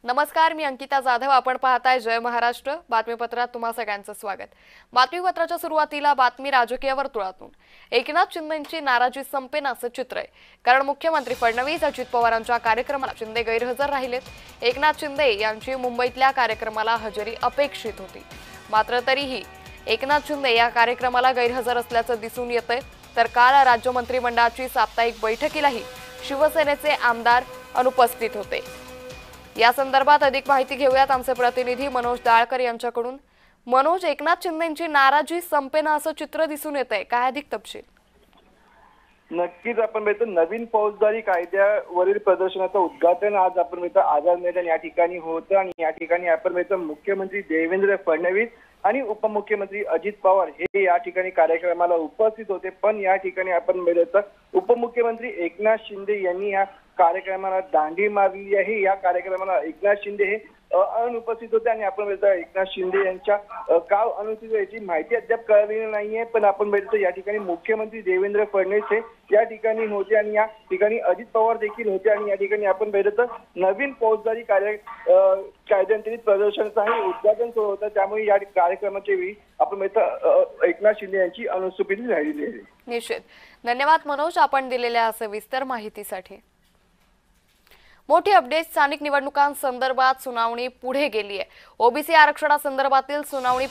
नमस्कार, मी अंकिता जाधव. आपण पाहताय जय महाराष्ट्र बातमीपत्रात तुम्हा सगळ्यांचं स्वागत. बातमीपत्राच्या सुरुवातीला बातमी राजकीय वर्तुळातून. एकनाथ शिंदेंची नाराजी संपेना असं चित्र आहे. कारण मुख्यमंत्री फडणवीस अजित पवारांच्या कार्यक्रमाला शिंदे गैरहजर राहिलेत. एकनाथ शिंदे यांची मुंबईतल्या कार्यक्रमाला हजेरी अपेक्षित होती. मात्र तरीही एकनाथ शिंदे या कार्यक्रमाला गैरहजर असल्याचं दिसून येतंय. तर काल राज्य मंत्रिमंडळाची साप्ताहिक बैठकीलाही शिवसेनेचे आमदार अनुपस्थित होते. या संदर्भात अधिक माहिती घेऊयात आमचे प्रतिनिधी मनोज दाळकर यांच्याकडून. मनोज, एकनाथ शिंदेंची नाराजी संपेना असं चित्र दिसून येतंय, काय अधिक तपशील? नक्कीच आपण बघतो नवीन फौजदारी कायद्यावरील प्रदर्शनाचं उद्घाटन आज आपण बघतो आझाद मैदान या ठिकाणी होतं आणि या ठिकाणी आपण बघतो मुख्यमंत्री देवेंद्र फडणवीस आणि उपमुख्यमंत्री अजित पवार हे या ठिकाणी कार्यक्रमाला उपस्थित होते. पण या ठिकाणी आपण बघतो उपमुख्यमंत्री एकनाथ शिंदे यांनी या कार्यक्रमाला दांडी मारली आहे. या कार्यक्रमाला एकनाथ शिंदे हे अनुपस्थित होते आणि आपण बघतो एकनाथ शिंदे यांच्या का अनुपस्थित याची माहिती अद्याप कळलेली नाहीये. पण आपण बघतो या ठिकाणी मुख्यमंत्री देवेंद्र फडणवीस हे या ठिकाणी होते आणि या ठिकाणी अजित पवार देखील होते आणि या ठिकाणी आपण बघतो नवीन फौजदारी कायद्यांतर्गत प्रदर्शनाचंही उद्घाटन सुरू होतं. त्यामुळे या कार्यक्रमाच्या वेळी आपण बघतो एकनाथ शिंदे यांची अनुपस्थिती राहिलेली आहे. निश्चित. धन्यवाद मनोज, आपण दिलेल्या सविस्तर माहितीसाठी. मोठी अपडेट. स्थानिक निवडणुकांसंदर्भात सुनावणी पुढे गेली आहे. ओबीसी आरक्षणासंदर्भातील सुनावणी